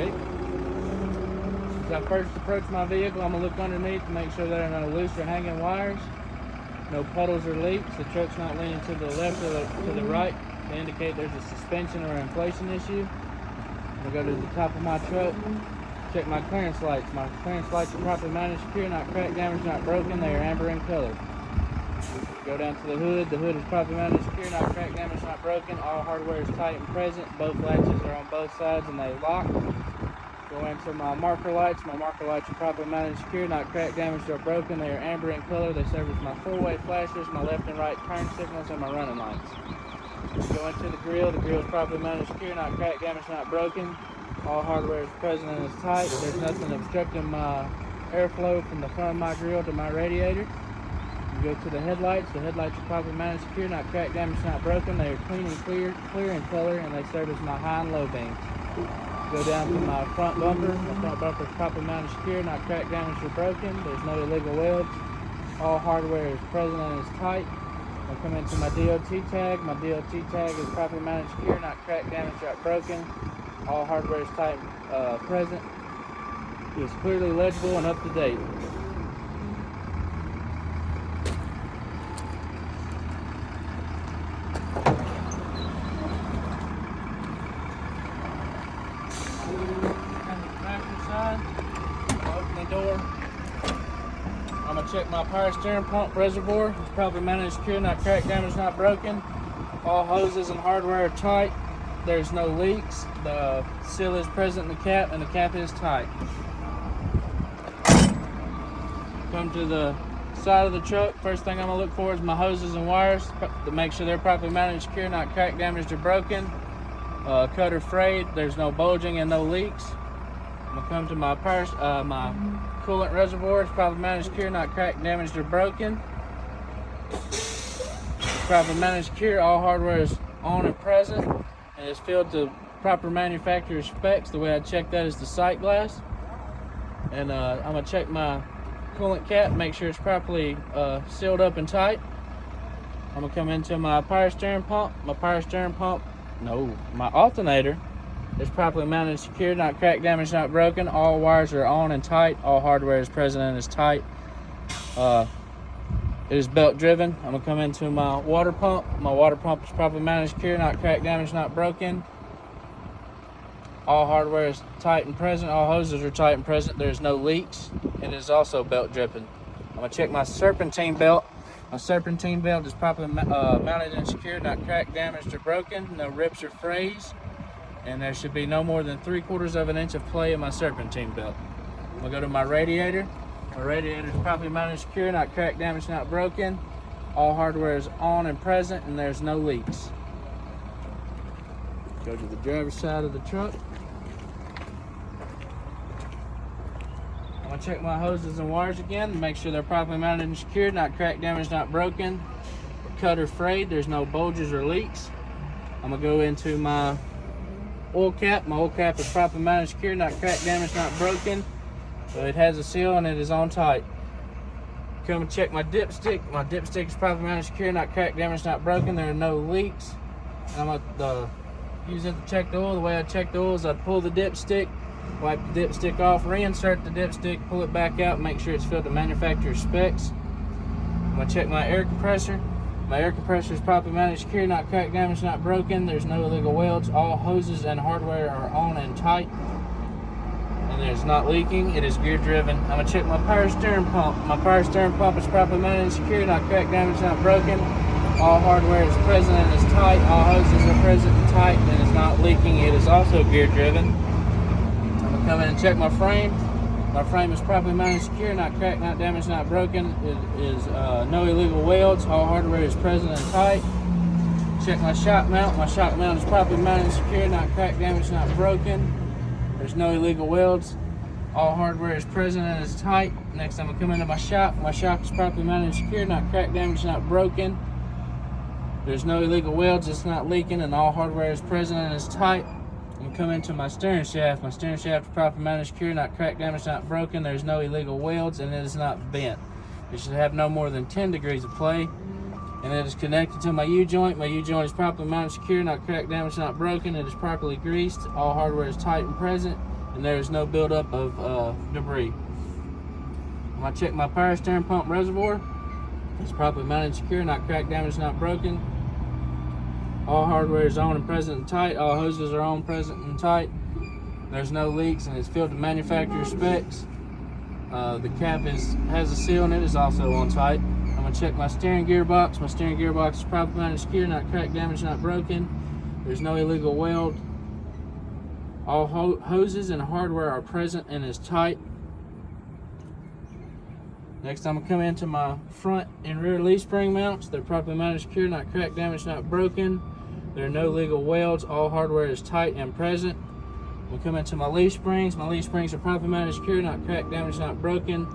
Ready? As I first approach my vehicle, I'm going to look underneath to make sure there are no loose or hanging wires, no puddles or leaks. The truck's not leaning to the left or to the right to indicate there's a suspension or inflation issue. I'm going to go to the top of my truck, check my clearance lights. My clearance lights are properly mounted, secure, not cracked, damaged, not broken. They are amber in color. Go down to the hood. The hood is properly mounted, secure, not cracked, damaged, not broken. All hardware is tight and present. Both latches are on both sides and they lock. Go into my marker lights. My marker lights are properly mounted, secure, not cracked, damaged, or broken. They are amber in color. They serve as my four-way flashers, my left and right turn signals, and my running lights. Go into the grill. The grill is properly mounted, secure, not cracked, damaged, not broken. All hardware is present and is tight. There's nothing obstructing my airflow from the front of my grill to my radiator. You go to the headlights. The headlights are properly mounted, secure, not cracked, damaged, not broken. They are clean and clear in color, and they serve as my high and low beams. Go down to my front bumper. My front bumper is properly mounted, secure, not cracked, damaged, or broken. There's no illegal welds. All hardware is present and is tight. I come into my DOT tag. My DOT tag is properly mounted, secure, not cracked, damaged, or broken. All hardware is tight and present. It is clearly legible and up to date. Open the door. I'm going to check my power steering pump reservoir. It's properly mounted, secure, not cracked, damaged, not broken. All hoses and hardware are tight. There's no leaks. The seal is present in the cap, and the cap is tight. Come to the side of the truck. First thing I'm going to look for is my hoses and wires to make sure they're properly mounted, secure, not cracked, damaged, or broken. Cut or frayed. There's no bulging and no leaks. I'm going to come to my my coolant reservoir. It's properly mounted, secure, not cracked, damaged, or broken. It's properly mounted, secure. All hardware is on and present, and it's filled to proper manufacturer specs. The way I check that is the sight glass. And I'm going to check my coolant cap, make sure it's properly sealed up and tight. I'm going to come into my power steering pump. My alternator is properly mounted, secure, not cracked, damaged, not broken. All wires are on and tight. All hardware is present and is tight. It is belt driven. I'm gonna come into my water pump. My water pump is properly mounted, secure, not cracked, damaged, not broken. All hardware is tight and present. All hoses are tight and present. There's no leaks. It is also belt driven. I'm gonna check my serpentine belt. My serpentine belt is properly mounted and secured, not cracked, damaged, or broken. No rips or frays. And there should be no more than 3/4 of an inch of play in my serpentine belt. I'm gonna go to my radiator. My radiator is properly mounted and secure, not cracked, damaged, not broken. All hardware is on and present, and there's no leaks. Go to the driver's side of the truck. I'm gonna check my hoses and wires again and make sure they're properly mounted and secured, not cracked, damaged, not broken, cut or frayed. There's no bulges or leaks. I'm gonna go into my oil cap. My oil cap is properly mounted and secured, not cracked, damaged, not broken. So it has a seal and it is on tight. Come and check my dipstick. My dipstick is properly mounted and secured, not cracked, damaged, not broken. There are no leaks. I'm gonna use it to check the oil. The way I check the oil is I pull the dipstick, wipe the dipstick off, reinsert the dipstick, pull it back out, make sure it's filled to manufacturer's specs. I'm gonna check my air compressor. My air compressor is properly mounted, secure, not cracked, damaged, not broken. There's no illegal welds. All hoses and hardware are on and tight, and there's not leaking. It is gear driven. I'm gonna check my power steering pump. My power steering pump is properly mounted and secure, not cracked, damaged, not broken. All hardware is present and is tight. All hoses are present and tight and is not leaking. It is also gear driven. I'm gonna come in and check my frame. My frame is properly mounted, secure, not cracked, not damaged, not broken. It is no illegal welds. All hardware is present and tight. Check my shock mount. My shock mount is properly mounted, secure, not cracked, damaged, not broken. There's no illegal welds. All hardware is present and is tight. Next, I'm gonna come into my shock. My shock is properly mounted and secure, not cracked, damaged, not broken. There's no illegal welds. It's not leaking, and all hardware is present and is tight. I'm gonna come into my steering shaft. My steering shaft is properly mounted, secure, not cracked, damaged, not broken. There's no illegal welds, and it is not bent. It should have no more than 10 degrees of play, and it is connected to my U-joint. My U-joint is properly mounted, secure, not cracked, damaged, not broken. It is properly greased. All hardware is tight and present. and there is no buildup of debris. I'm gonna check my power steering pump reservoir. It's properly mounted and secure, not cracked, damaged, not broken. All hardware is on and present and tight. All hoses are on, present, and tight. There's no leaks, and it's filled to manufacturer specs. The cap has a seal and it is also on tight. I'm gonna check my steering gearbox. My steering gearbox is properly mounted and secure, not cracked, damaged, not broken. There's no illegal weld. All hoses and hardware are present and is tight. Next, I'm gonna come into my front and rear leaf spring mounts. They're properly mounted and secure, not cracked, damaged, not broken. There are no legal welds. All hardware is tight and present. We'll come into my leaf springs. My leaf springs are properly mounted and secure, not cracked, damaged, not broken.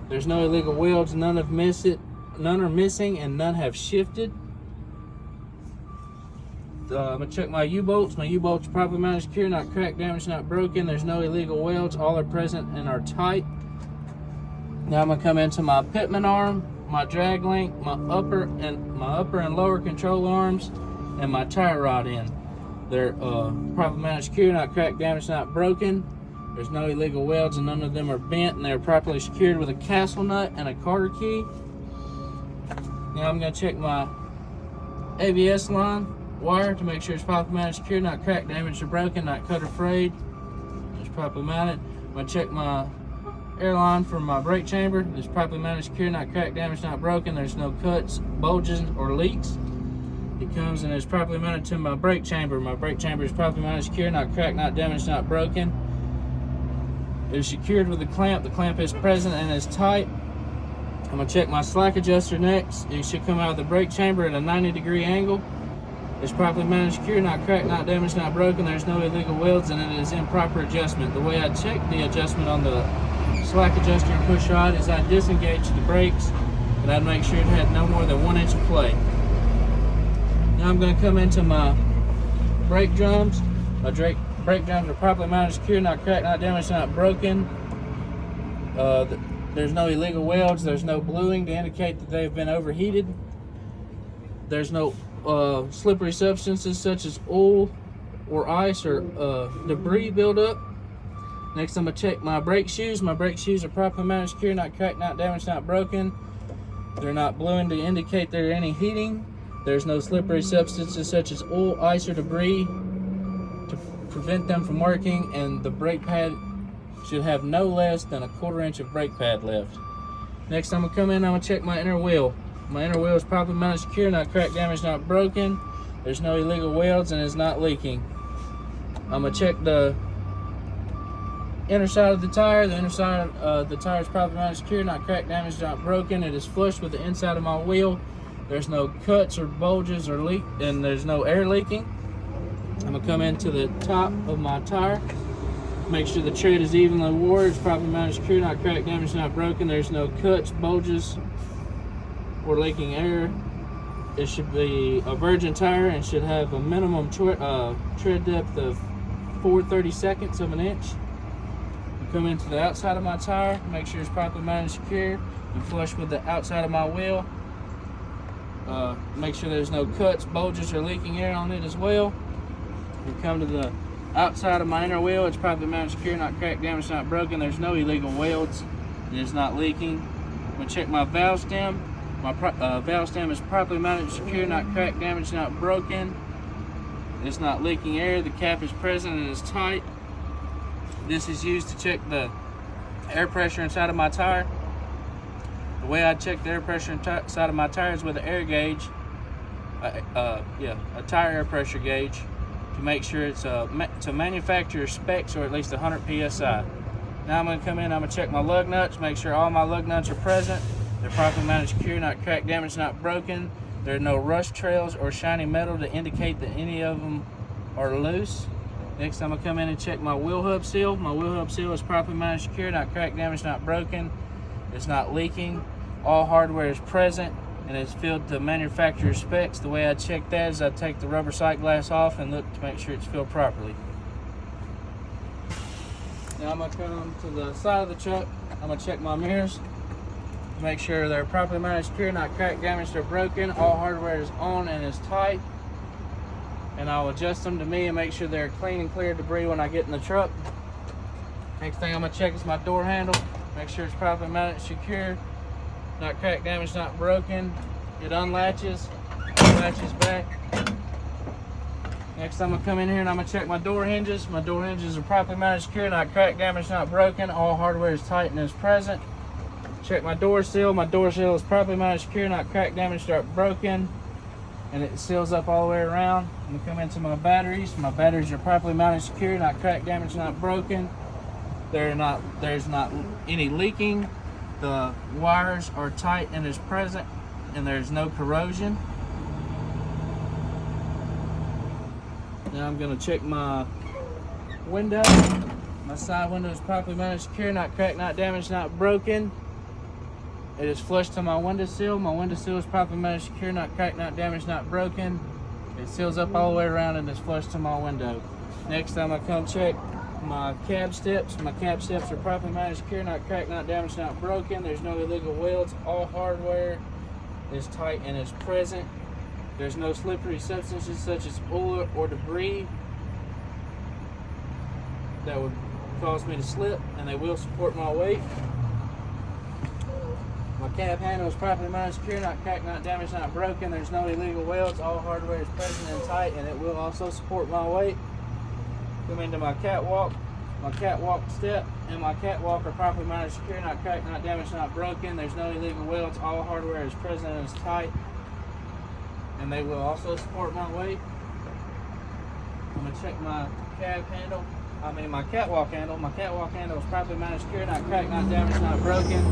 There's no illegal welds. None are missing, and none have shifted. I'm gonna check my U-bolts. My U-bolts are properly mounted and secure, not cracked, damaged, not broken. There's no illegal welds. All are present and are tight. Now I'm gonna come into my pitman arm, my drag link, my upper and lower control arms, and my tire rod end. They're properly mounted and secure, not cracked, damaged, not broken. There's no illegal welds, and none of them are bent, and they're properly secured with a castle nut and a Carter key. Now I'm gonna check my ABS line wire to make sure it's properly mounted and secure, not cracked, damaged, or broken, not cut or frayed. It's properly mounted. I'm gonna check my airline for my brake chamber. It's properly mounted, secure, not cracked, damaged, not broken. There's no cuts, bulges, or leaks. It comes and is properly mounted to my brake chamber. My brake chamber is properly mounted, secure, not cracked, not damaged, not broken. It is secured with a clamp. The clamp is present and is tight. I'm gonna check my slack adjuster next. It should come out of the brake chamber at a 90-degree angle. It's properly mounted, secure, not cracked, not damaged, not broken. There's no illegal welds, and it is in proper adjustment. The way I check the adjustment on the slack adjuster and push rod is I disengage the brakes, and I'd make sure it had no more than 1 inch of play. Now I'm going to come into my brake drums. My brake drums are properly mounted, secure, not cracked, not damaged, not broken. There's no illegal welds. There's no bluing to indicate that they've been overheated. There's no slippery substances such as oil or ice or debris buildup. Next, I'm going to check my brake shoes. My brake shoes are properly mounted, secure, not cracked, not damaged, not broken. They're not bluing to indicate there's any heating. There's no slippery substances such as oil, ice, or debris to prevent them from working, and the brake pad should have no less than a 1/4 inch of brake pad left. Next, I'm going to come in and I'm going to check my inner wheel. My inner wheel is properly mounted, secure, not cracked, damaged, not broken. There's no illegal welds and it's not leaking. I'm going to check the inner side of the tire. The inner side of the tire is properly mounted, secure, not cracked, damaged, not broken. It is flush with the inside of my wheel. There's no cuts or bulges or leak, and there's no air leaking. I'm gonna come into the top of my tire. Make sure the tread is evenly wore. It's properly mounted, secure, not cracked, damaged, not broken. There's no cuts, bulges, or leaking air. It should be a virgin tire and should have a minimum tread depth of 4/32 of an inch. Come into the outside of my tire, make sure it's properly mounted and secure, and flush with the outside of my wheel. Make sure there's no cuts, bulges, or leaking air on it as well. We come to the outside of my inner wheel. It's properly mounted, secure, not cracked, damaged, not broken. There's no illegal welds, and it's not leaking. I'm gonna check my valve stem. My valve stem is properly mounted, secure, not cracked, damaged, not broken. It's not leaking air. The cap is present and is tight. This is used to check the air pressure inside of my tire. The way I check the air pressure inside of my tire is with an air gauge, a tire air pressure gauge, to make sure it's to manufacturer specs, or at least 100 psi. Now I'm going to come in, I'm going to check my lug nuts, make sure all my lug nuts are present. They're properly mounted, secure, not cracked, damaged, not broken. There are no rust trails or shiny metal to indicate that any of them are loose. Next, I'm going to come in and check my wheel hub seal. My wheel hub seal is properly mounted, secure, not cracked, damaged, not broken. It's not leaking. All hardware is present and it's filled to manufacturer specs. The way I check that is I take the rubber sight glass off and look to make sure it's filled properly. Now I'm going to come to the side of the truck. I'm going to check my mirrors. Make sure they're properly mounted, secure, not cracked, damaged, or broken. All hardware is on and is tight. And I'll adjust them to me and make sure they're clean and clear of debris when I get in the truck. Next thing I'm gonna check is my door handle. Make sure it's properly mounted, secure, not cracked, damaged, not broken. It unlatches, latches back. Next I'm gonna come in here and I'm gonna check my door hinges. My door hinges are properly mounted, secure, not cracked, damaged, not broken. All hardware is tight and is present. Check my door seal. My door seal is properly mounted, secure, not cracked, damaged, not broken. And it seals up all the way around. I'm gonna come into my batteries. My batteries are properly mounted, secure, not cracked, damaged, not broken. There's not any leaking. The wires are tight and is present, and there's no corrosion. Now I'm gonna check my window. My side window is properly mounted, secure, not cracked, not damaged, not broken. It is flush to my window sill. My window sill is properly mounted, secure, not cracked, not damaged, not broken. It seals up all the way around and is flush to my window. Next time I come check my cab steps. My cab steps are properly mounted, secure, not cracked, not damaged, not broken. There's no illegal welds. All hardware is tight and is present. There's no slippery substances such as oil or debris that would cause me to slip, and they will support my weight. My cab handle is properly mounted, secure, not cracked, not damaged, not broken. There's no illegal welds. All hardware is present and tight, and it will also support my weight. Come into my catwalk. My catwalk step and my catwalk are properly mounted, secure, not cracked, not damaged, not broken. There's no illegal welds. All hardware is present and is tight, and they will also support my weight. I'm gonna check my my catwalk handle. My catwalk handle is properly mounted, secure, not cracked, not damaged, not broken.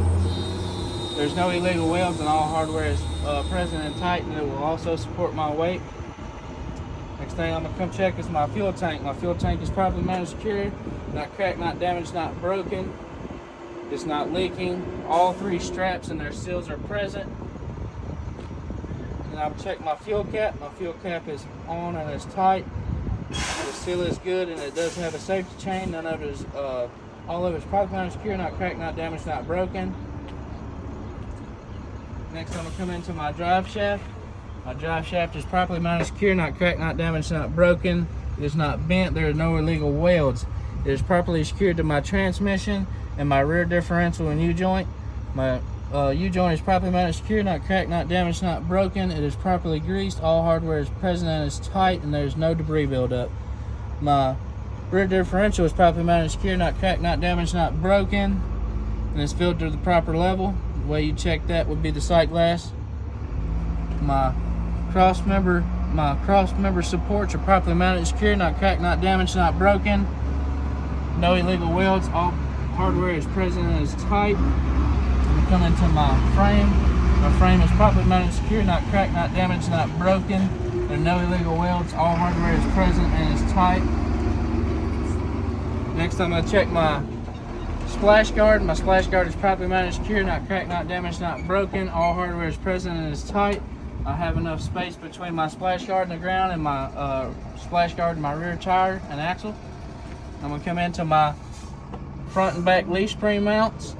There's no illegal welds, and all hardware is present and tight, and it will also support my weight. Next thing I'm gonna come check is my fuel tank. My fuel tank is properly mounted, secure, not cracked, not damaged, not broken. It's not leaking. All three straps and their seals are present. And I'll check my fuel cap. My fuel cap is on and it's tight. The seal is good, and it does have a safety chain. None of it is, all of it is properly mounted, secure, not cracked, not damaged, not broken. Next I'm gonna come into my drive shaft. My drive shaft is properly mounted, secure, not cracked, not damaged, not broken. It is not bent. There are no illegal welds. It is properly secured to my transmission and my rear differential and U-joint. My U-joint is properly mounted, secure, not cracked, not damaged, not broken. It is properly greased. All hardware is present and is tight, and there is no debris buildup. My rear differential is properly mounted, secure, not cracked, not damaged, not broken. And it's filled to the proper level. The way you check that would be the sight glass. My cross member supports are properly mounted, secure, not cracked, not damaged, not broken. No illegal welds. All hardware is present and is tight. I'm come into my frame. My frame is properly mounted, secure, not cracked, not damaged, not broken. There are no illegal welds. All hardware is present and is tight. Next I'm going to check my splash guard. My splash guard is properly mounted, secure, not cracked, not damaged, not broken. All hardware is present and is tight. I have enough space between my splash guard and the ground, and my splash guard and my rear tire and axle. I'm going to come into my front and back leaf spring mounts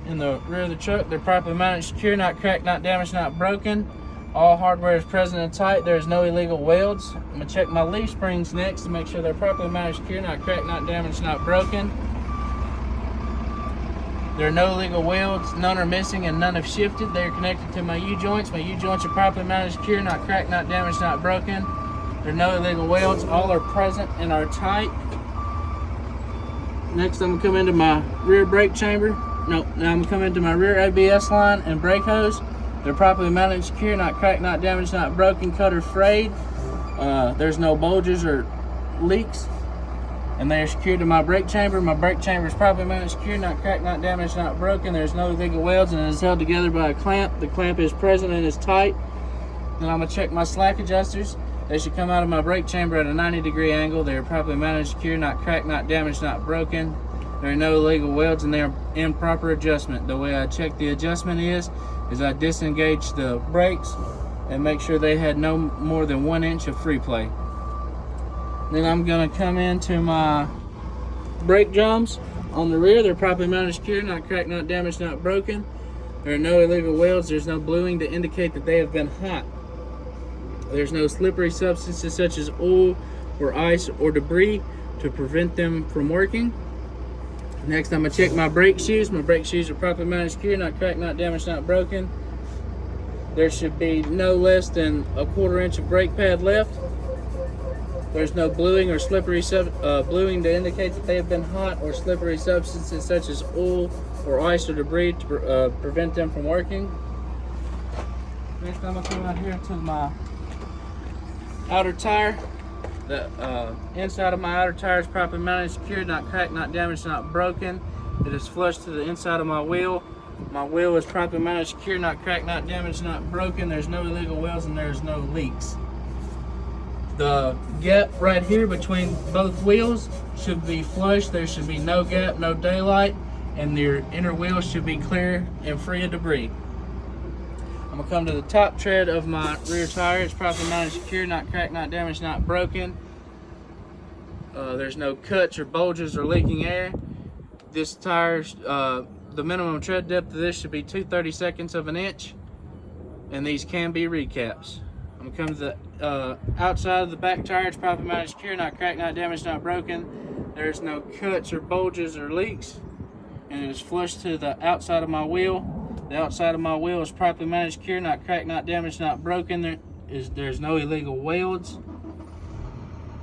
in the rear of the truck. They're properly mounted, secure, not cracked, not damaged, not broken. All hardware is present and tight. There is no illegal welds. I'm going to check my leaf springs next to make sure they're properly mounted, secure, not cracked, not damaged, not broken. There are no illegal welds, none are missing, and none have shifted. They are connected to my U-joints. My U-joints are properly mounted, secure, not cracked, not damaged, not broken. There are no illegal welds. All are present and are tight. Next, I'm going to come into my rear brake chamber. Now I'm going to come into my rear ABS line and brake hose. They're properly mounted, secure, not cracked, not damaged, not broken, cut or frayed. There's no bulges or leaks. And they are secured to my brake chamber. My brake chamber is properly mounted, secure, not cracked, not damaged, not broken. There's no illegal welds, and it is held together by a clamp. The clamp is present and is tight. Then I'm going to check my slack adjusters. They should come out of my brake chamber at a 90-degree angle. They are properly mounted, secure, not cracked, not damaged, not broken. There are no illegal welds, and they are in proper adjustment. The way I check the adjustment is I disengage the brakes and make sure they had no more than 1 inch of free play. Then I'm going to come into my brake drums on the rear. They're properly mounted, secure, not cracked, not damaged, not broken. There are no illegal welds. There's no bluing to indicate that they have been hot. There's no slippery substances such as oil or ice or debris to prevent them from working. Next, I'm gonna check my brake shoes. My brake shoes are properly mounted, secure, not cracked, not damaged, not broken. There should be no less than a 1/4 inch of brake pad left. There's no bluing or slippery bluing to indicate that they have been hot, or slippery substances such as oil or ice or debris to prevent them from working. Next, I'm gonna come out here to my outer tire. The inside of my outer tire is properly mounted, secured, not cracked, not damaged, not broken. It is flush to the inside of my wheel. My wheel is properly mounted, secured, not cracked, not damaged, not broken. There's no illegal wheels and there's no leaks. The gap right here between both wheels should be flush. There should be no gap, no daylight, and your inner wheels should be clear and free of debris. I'm gonna come to the top tread of my rear tire. It's properly mounted, secure, not cracked, not damaged, not broken. There's no cuts or bulges or leaking air. This tire, the minimum tread depth of this should be 2/32 of an inch, and these can be recaps. I'm gonna come to the outside of the back tire. It's properly mounted, secure, not cracked, not damaged, not broken. There's no cuts or bulges or leaks, and it is flush to the outside of my wheel. The outside of my wheel is properly mounted, secure, not cracked, not damaged, not broken. There's no illegal welds,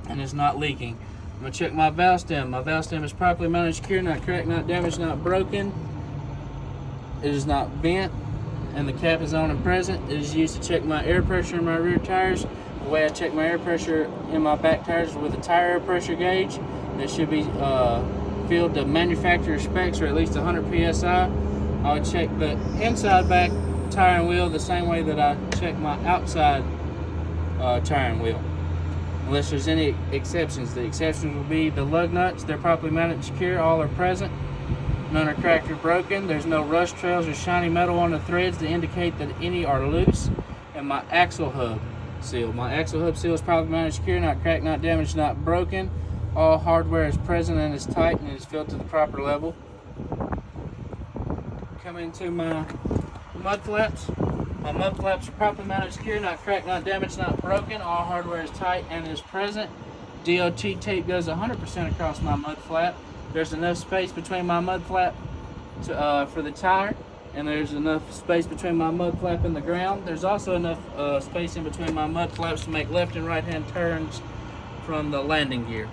and it's not leaking. I'm gonna check my valve stem. My valve stem is properly mounted, secure, not cracked, not damaged, not broken. It is not bent, and the cap is on and present. It is used to check my air pressure in my rear tires. The way I check my air pressure in my back tires is with a tire air pressure gauge that should be filled to manufacturer specs, or at least 100 psi. I would check the inside back tire and wheel the same way that I check my outside tire and wheel, unless there's any exceptions. The exceptions will be the lug nuts. They're properly mounted and secure. All are present. None are cracked or broken. There's no rust trails or shiny metal on the threads to indicate that any are loose. And my axle hub seal. My axle hub seal is properly mounted, secure, not cracked, not damaged, not broken. All hardware is present and is tight and is filled to the proper level. Come into my mud flaps. My mud flaps are properly mounted, secure, not cracked, not damaged, not broken. All hardware is tight and is present. DOT tape goes 100% across my mud flap. There's enough space between my mud flap for the tire, and there's enough space between my mud flap and the ground. There's also enough space in between my mud flaps to make left and right hand turns from the landing gear.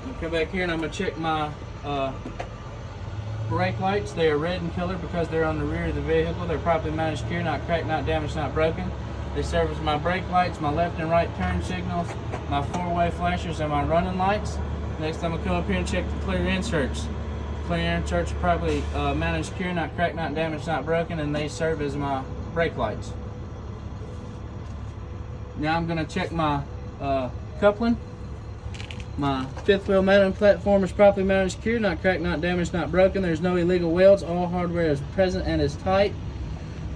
I'm gonna come back here and I'm gonna check my brake lights. They are red in color because they're on the rear of the vehicle. They're properly mounted, secure, not cracked, not damaged, not broken. They serve as my brake lights, my left and right turn signals, my four-way flashers, and my running lights. Next, I'm gonna come up here and check the clear inserts. Clear inserts are properly mounted, secure, not cracked, not damaged, not broken, and they serve as my brake lights. Now I'm gonna check my coupling. My fifth wheel mounting platform is properly mounted, secure, not cracked, not damaged, not broken. There's no illegal welds. All hardware is present and is tight.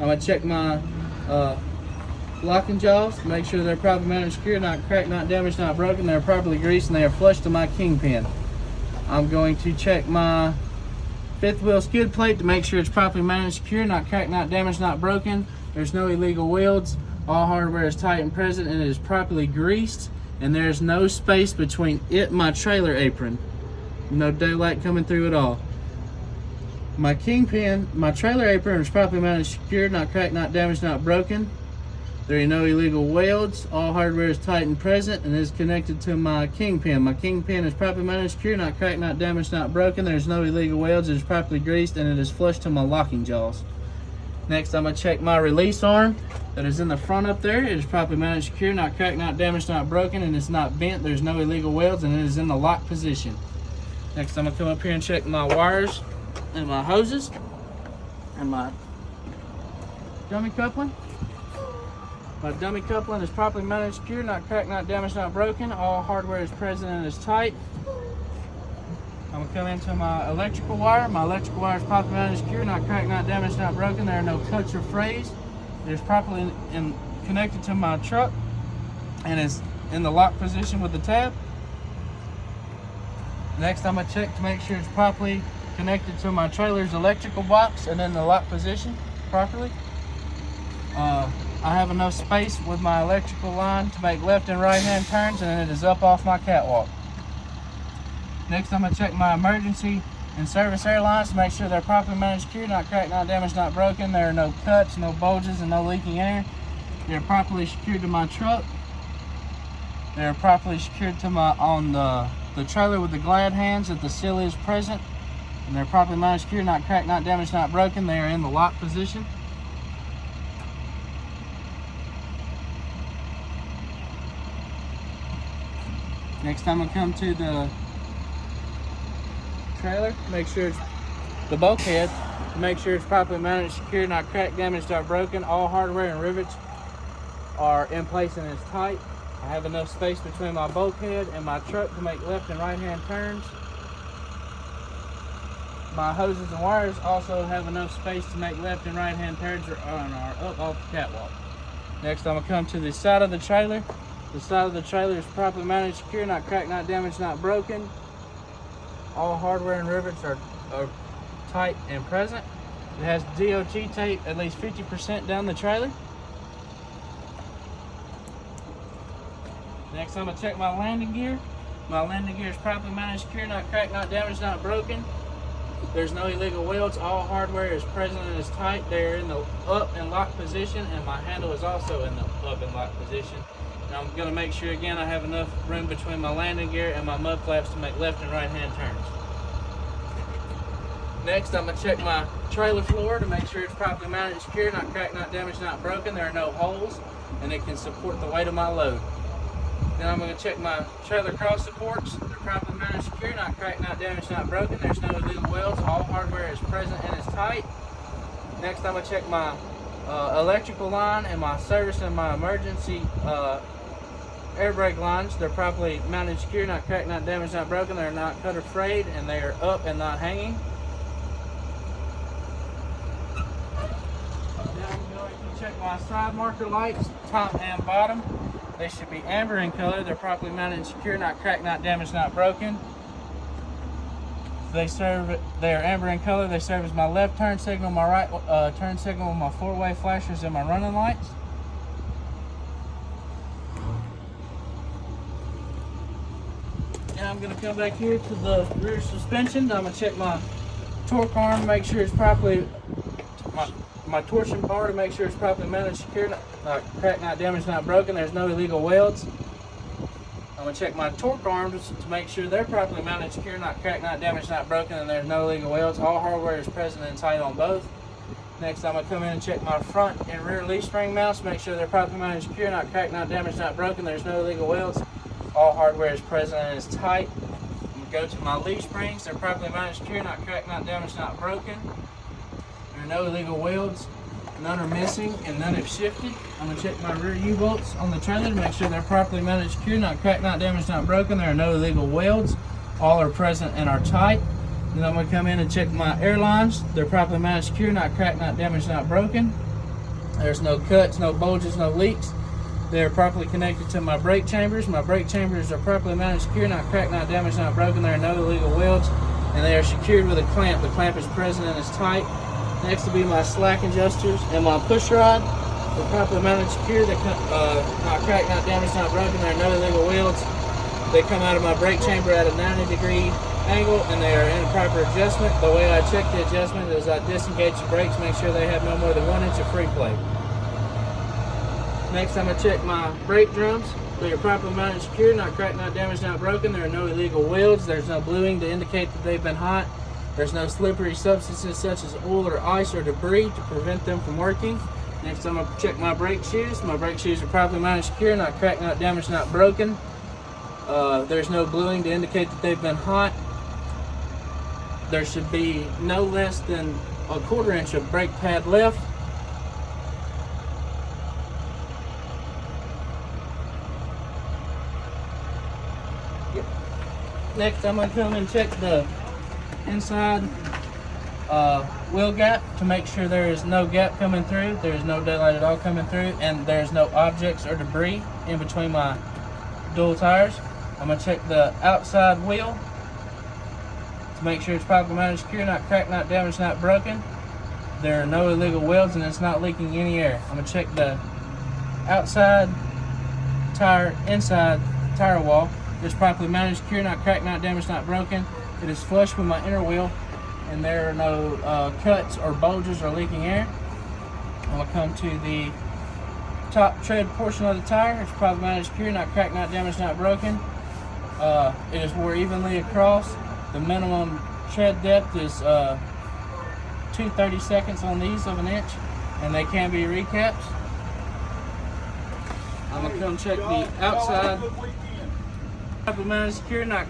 I'm gonna check my locking jaws, make sure they're properly mounted, secure, not cracked, not damaged, not broken. They're properly greased and they are flush to my kingpin. I'm going to check my fifth wheel skid plate to make sure it's properly mounted, secure, not cracked, not damaged, not broken. There's no illegal welds. All hardware is tight and present, and it is properly greased, and there's no space between it and my trailer apron. No daylight coming through at all. My kingpin, my trailer apron is properly mounted, secured, not cracked, not damaged, not broken. There are no illegal welds. All hardware is tight and present and is connected to my kingpin. My kingpin is properly mounted, secure, not cracked, not damaged, not broken. There's no illegal welds. It is properly greased and it is flush to my locking jaws. Next, I'm gonna check my release arm that is in the front up there. It is properly mounted, secure, not cracked, not damaged, not broken, and it's not bent. There's no illegal welds and it is in the lock position. Next, I'm gonna come up here and check my wires and my hoses and my dummy coupling. My dummy coupling is properly mounted, secure, not cracked, not damaged, not broken. All hardware is present and is tight. I'm gonna come into my electrical wire. My electrical wire is properly mounted, secure, not cracked, not damaged, not broken. There are no cuts or frays. It is properly connected to my truck and is in the lock position with the tab. Next, I'm gonna check to make sure it's properly connected to my trailer's electrical box and in the lock position properly. I have enough space with my electrical line to make left and right hand turns, and it is up off my catwalk. Next, I'm gonna check my emergency and service air lines to make sure they're properly mounted, secured, not cracked, not damaged, not broken. There are no cuts, no bulges, and no leaking air. They're properly secured to my truck. They're properly secured to my the trailer with the glad hands that the seal is present. And they're properly mounted, secured, not cracked, not damaged, not broken. They are in the lock position. Next, I'm gonna come to the trailer, make sure it's the bulkhead, make sure it's properly mounted, secured, not cracked, damaged, not broken. All hardware and rivets are in place and it's tight. I have enough space between my bulkhead and my truck to make left and right hand turns. My hoses and wires also have enough space to make left and right hand turns or up off the catwalk. Next, I'm gonna come to the side of the trailer. The side of the trailer is properly mounted, secure, not cracked, not damaged, not broken. All hardware and rivets are tight and present. It has DOT tape at least 50% down the trailer. Next, I'm gonna check my landing gear. My landing gear is properly mounted, secure, not cracked, not damaged, not broken. There's no illegal welds. All hardware is present and is tight. They're in the up and lock position, and my handle is also in the up and lock position. And I'm gonna make sure again I have enough room between my landing gear and my mud flaps to make left and right hand turns. Next, I'm gonna check my trailer floor to make sure it's properly mounted and secure, not cracked, not damaged, not broken. There are no holes, and it can support the weight of my load. Then I'm going to check my trailer cross supports. They're properly mounted, secure, not cracked, not damaged, not broken. There's no illegal welds. All hardware is present and is tight. Next, I'm going to check my electrical line and my service and my emergency air brake lines. They're properly mounted, secure, not cracked, not damaged, not broken. They're not cut or frayed, and they are up and not hanging. Now I'm going to check my side marker lights, top and bottom. They should be amber in color. They're properly mounted and secure, not cracked, not damaged, not broken. They are amber in color. They serve as my left turn signal, my right turn signal, my four-way flashers, and my running lights. Now I'm going to come back here to the rear suspension. I'm going to check my torque arm, make sure it's properly my torsion bar to make sure it's properly mounted, secure, not cracked, not damaged, not broken. There's no illegal welds. I'm gonna check my torque arms to make sure they're properly mounted, secure, not cracked, not damaged, not broken, and there's no illegal welds. All hardware is present and tight on both. Next, I'm gonna come in and check my front and rear leaf spring mounts, make sure they're properly mounted, secure, not cracked, not damaged, not broken. There's no illegal welds. All hardware is present and is tight. I'm gonna go to my leaf springs. They're properly mounted, secure, not cracked, not damaged, not broken. There are no illegal welds, none are missing, and none have shifted. I'm going to check my rear U-bolts on the trailer to make sure they're properly mounted, secure, not cracked, not damaged, not broken. There are no illegal welds. All are present and are tight. Then I'm going to come in and check my air lines. They're properly mounted, secure, not cracked, not damaged, not broken. There's no cuts, no bulges, no leaks. They're properly connected to my brake chambers. My brake chambers are properly mounted, secure, not cracked, not damaged, not broken. There are no illegal welds, and they are secured with a clamp. The clamp is present and is tight. Next will be my slack adjusters and my push rod. They're properly mounted, secure. They're not cracked, not damaged, not broken. There are no illegal welds. They come out of my brake chamber at a 90-degree angle, and they are in proper adjustment. The way I check the adjustment is I disengage the brakes, make sure they have no more than 1 inch of free play. Next, I'm going to check my brake drums. They are properly mounted, secure, not cracked, not damaged, not broken. There are no illegal welds. There's no bluing to indicate that they've been hot. There's no slippery substances such as oil or ice or debris to prevent them from working. Next, I'm going to check my brake shoes. My brake shoes are properly mounted, secure, not cracked, not damaged, not broken. There's no bluing to indicate that they've been hot. There should be no less than a 1/4 inch of brake pad left. Next, I'm going to come and check the inside wheel gap to make sure there is no gap coming through, there is no daylight at all coming through, and there's no objects or debris in between my dual tires. I'm going to check the outside wheel to make sure it's properly mounted, secure, not cracked, not damaged, not broken. There are no illegal welds, and it's not leaking any air. I'm going to check the outside tire, inside tire wall It's properly mounted, secure, not cracked, not damaged, not broken. It is flush with my inner wheel, and there are no cuts or bulges or leaking air. I'm going to come to the top tread portion of the tire. It's properly mounted, secure, not cracked, not damaged, not broken. It is wore evenly across. The minimum tread depth is 2/32 on these of an inch, and they can be recaps. I'm gonna come check the outside. Properly mounted, secure, not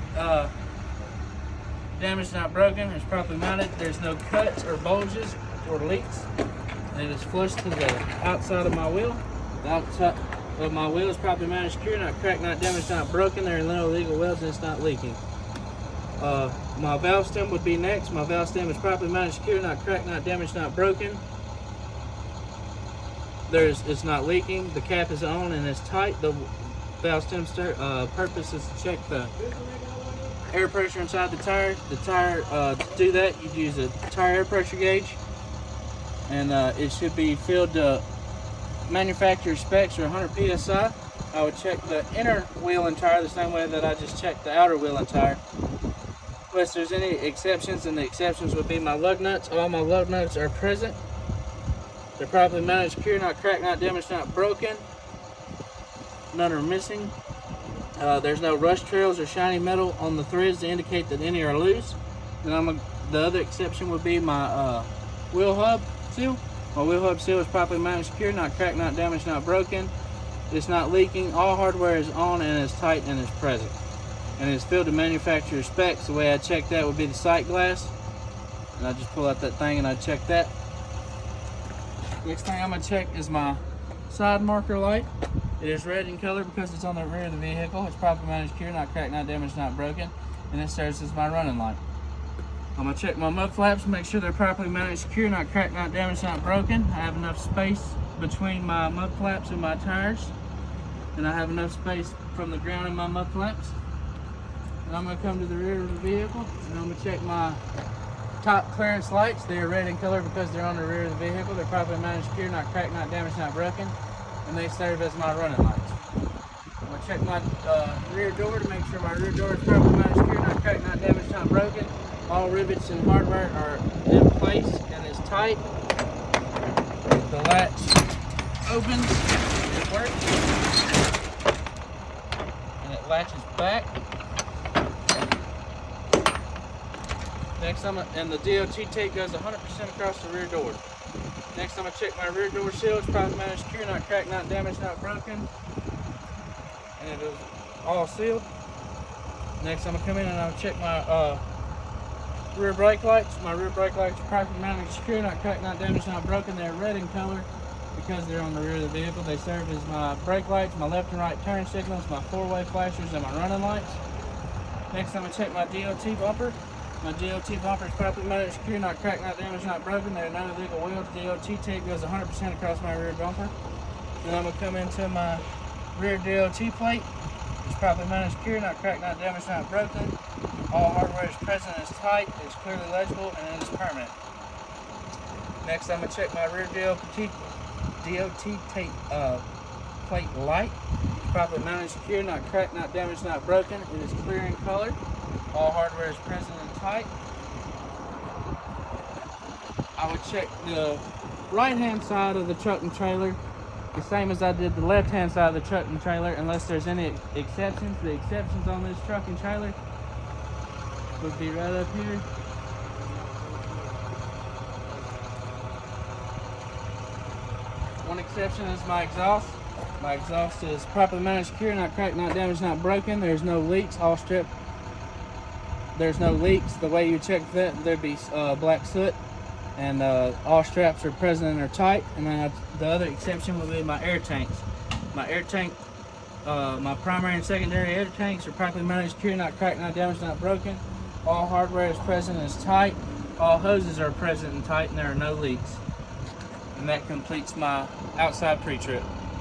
damaged, not broken. It's properly mounted. There's no cuts or bulges or leaks. It is flush to the outside of my wheel. The outside of my wheel is properly mounted, secure, not cracked, not damaged, not broken. There are no illegal welds, and it's not leaking. My valve stem would be next. My valve stem is properly mounted, secure, not cracked, not damaged, not broken. It's not leaking. The cap is on and it's tight. The valve stem purpose is to check the air pressure inside the tire. To do that, you use a tire air pressure gauge, and it should be filled to manufacturer specs or 100 psi. I would check the inner wheel and tire the same way that I just checked the outer wheel and tire. Unless there's any exceptions, and the exceptions would be my lug nuts. All my lug nuts are present. They're properly mounted, secure, not cracked, not damaged, not broken. None are missing. There's no rust trails or shiny metal on the threads to indicate that any are loose. And the other exception would be my wheel hub seal. My wheel hub seal is properly mounted, secure, not cracked, not damaged, not broken. It's not leaking. All hardware is on and is tight and is present. And it's filled to manufacturer specs. The way I check that would be the sight glass. And I just pull out that thing and I check that. Next thing I'm going to check is my side marker light. It is red in color because it's on the rear of the vehicle. It's properly mounted, secure, not cracked, not damaged, not broken. And it serves as my running light. I'm going to check my mud flaps, make sure they're properly mounted, secure, not cracked, not damaged, not broken. I have enough space between my mud flaps and my tires. And I have enough space from the ground in my mud flaps. And I'm going to come to the rear of the vehicle and I'm going to check my top clearance lights. They are red in color because they're on the rear of the vehicle. They're properly mounted, secure, not cracked, not damaged, not broken. And they serve as my running lights. I'm going to check my rear door to make sure my rear door is properly mounted, secure, not cracked, not damaged, not broken. All rivets and hardware are in place and it's tight. The latch opens, it works, and it latches back. Next, and the DOT tape goes 100% across the rear door. Next, I'm going to check my rear door seal. It's properly mounted, secure, not cracked, not damaged, not broken. And it is all sealed. Next, I'm going to come in and I'll check my rear brake lights. My rear brake lights are properly mounted, secure, not cracked, not damaged, not broken. They're red in color because they're on the rear of the vehicle. They serve as my brake lights, my left and right turn signals, my four-way flashers, and my running lights. Next, I'm going to check my DOT bumper. My DOT bumper is properly mounted, secure, not cracked, not damaged, not broken. There are no illegal wheels. DOT tape goes 100% across my rear bumper. Then I'm going to come into my rear DOT plate. It's properly mounted, secure, not cracked, not damaged, not broken. All hardware is present, it's tight, it's clearly legible, and it is permanent. Next, I'm going to check my rear DOT tape plate light. It's properly mounted, secure, not cracked, not damaged, not broken. It is clear in color. All hardware is present and tight. I would check the right-hand side of the truck and trailer the same as I did the left-hand side of the truck and trailer, unless there's any exceptions. The exceptions on this truck and trailer would be right up here. One exception is my exhaust. My exhaust is properly mounted, secure, not cracked, not damaged, not broken. There's no leaks, all stripped. There's no leaks. The way you check that, there'd be black soot, and all straps are present and are tight. And then the other exception would be my air tanks. My air tank, my primary and secondary air tanks are properly mounted, secure, not cracked, not damaged, not broken. All hardware is present and is tight. All hoses are present and tight, and there are no leaks. And that completes my outside pre-trip.